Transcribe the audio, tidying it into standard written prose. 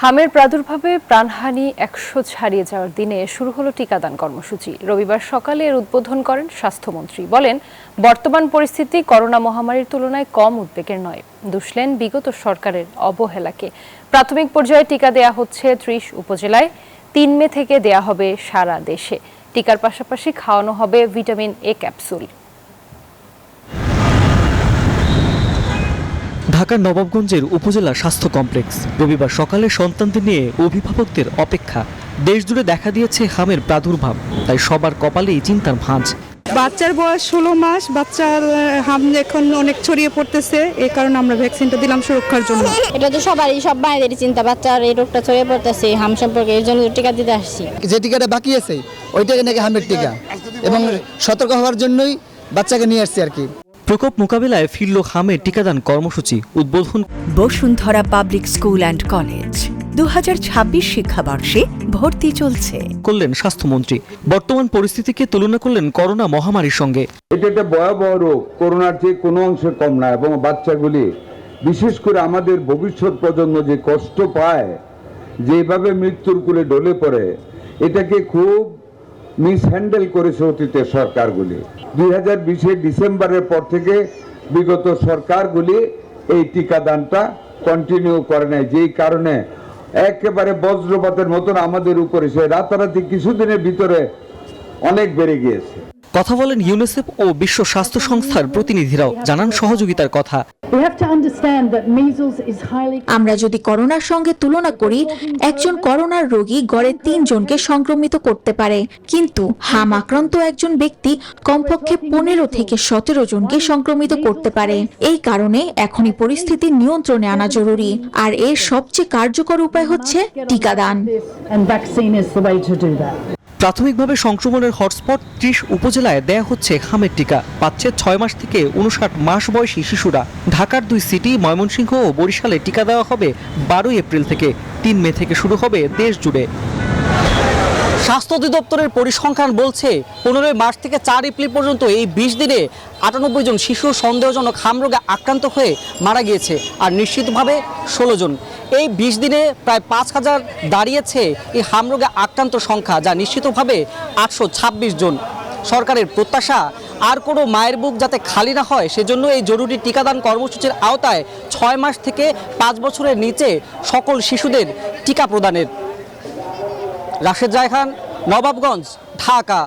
হামের প্রাদুর্ভাবে প্রাণহানি ১০০ ছাড়িয়ে যাওয়ার দিনে শুরু হলো টিকাদান কর্মসূচি। রবিবার সকালে এর উদ্বোধন করেন স্বাস্থ্যমন্ত্রী। বলেন, বর্তমান পরিস্থিতি করোনা মহামারীর তুলনায় কম উদ্বেগের নয়। দুষলেন বিগত সরকারের অবহেলাকে। প্রাথমিক পর্যায়ে টিকা দেয়া হচ্ছে ৩০ উপজেলায়। ৩ মে থেকে দেয়া হবে সারা দেশে। টিকার পাশাপাশি খাওয়ানো হবে ভিটামিন এ ক্যাপসুল। ঢাকার নবাবগঞ্জের উপজেলা স্বাস্থ্য কমপ্লেক্স। রবিবার সকালে সন্তানদের নিয়ে অভিভাবকদের অপেক্ষা। দেশজুড়ে দেখা দিয়েছে হামের প্রাদুর্ভাব, তাই সবার কপালেই চিন্তার ভাঁজ। বাচ্চার বয়স 16 মাস, বাচ্চার হাম এখন অনেক ছড়িয়ে পড়তেছে, এই কারণে আমরা ভ্যাকসিনটা দিলাম সুরক্ষার জন্য। এটা তো সব মায়েদেরই চিন্তা, বাচ্চার এই রোগটা ছড়িয়ে পড়তেছে হাম সম্পর্কে, এর জন্য টিকা দিতে আসছি। যে টিকাটা বাকি আছে ওইটাকে নাকি হামের টিকা, এবং সতর্ক হওয়ার জন্যই বাচ্চাকে নিয়ে আসছি আর কি। প্রকোপ মোকাবিলায় ফিরল হামের টিকাদান কর্মসূচি। উদ্বোধন Bashundhara public school and college. 2026 শিক্ষাবর্ষে ভর্তি চলছে করলেন স্বাস্থ্যমন্ত্রী। বর্তমান পরিস্থিতিকে তুলনা করলেন করোনা মহামারীর সঙ্গে। এটা একটা ভয়াবহ রোগ, করোনার চেয়ে কোনো অংশে কম না, এবং বাচ্চাগুলি বিশেষ করে আমাদের ভবিষ্যৎ প্রজন্ম যে কষ্ট পায়, যেভাবে মৃত্যুর কুলে ঢলে পড়ে, এটাকে খুব মিসহ্যান্ডেল করেছে অতীতে সরকারগুলি। 2020 ডিসেম্বরের পর থেকে বিগত সরকারগুলি এই টিকাদানটা কন্টিনিউ করে নাই, যেই কারণে একেবারে বজ্রপাতের মতন আমাদের উপরে সে রাতারাতি কিছুদিনের ভিতরে অনেক বেড়ে গিয়েছে। কথা বলেন ইউনিসেফ ও বিশ্ব স্বাস্থ্য সংস্থার প্রতিনিধিরাও, জানান সহযোগিতার কথা। আমরা যদি করোনার সঙ্গে তুলনা করি, একজন করোনার রোগী গড়ে 3 জনকে সংক্রমিত করতে পারে, কিন্তু হাম আক্রান্ত একজন ব্যক্তি কমপক্ষে 15 থেকে 17 জনকে সংক্রমিত করতে পারে। এই কারণে এখনই পরিস্থিতি নিয়ন্ত্রণে আনা জরুরি, আর এর সবচেয়ে কার্যকর উপায় হচ্ছে টিকাদান। প্রাথমিকভাবে সংক্রমণের হটস্পট 30 উপজেলায় দেয়া হচ্ছে হামের টিকা। পাচ্ছে 6 মাস থেকে 59 মাস বয়সী শিশুরা। ঢাকার 2 সিটি ময়মনসিংহ ও বরিশালে টিকা দেওয়া হবে 12 এপ্রিল থেকে। 3 মে থেকে শুরু হবে দেশ জুড়ে। স্বাস্থ্য অধিদপ্তরের পরিসংখ্যান বলছে 15 মার্চ থেকে 4 এপ্রিল পর্যন্ত এই 20 দিনে 98 জন শিশু সন্দেহজনক হাম রোগে আক্রান্ত হয়ে মারা গিয়েছে, আর নিশ্চিতভাবে 16 জন। এই 20 দিনে প্রায় 5000 দাঁড়িয়েছে এই হাম রোগে আক্রান্ত সংখ্যা, যা নিশ্চিতভাবে 826 জন। সরকারের প্রত্যাশা আর কোনো মায়ের বুক যাতে খালি না হয়, সেজন্য এই জরুরি টিকাদান কর্মসূচির আওতায় 6 মাস থেকে 5 বছরের নিচে সকল শিশুদের টিকা প্রদানের। রাশেদ জায়খান, নবাবগঞ্জ, ঢাকা।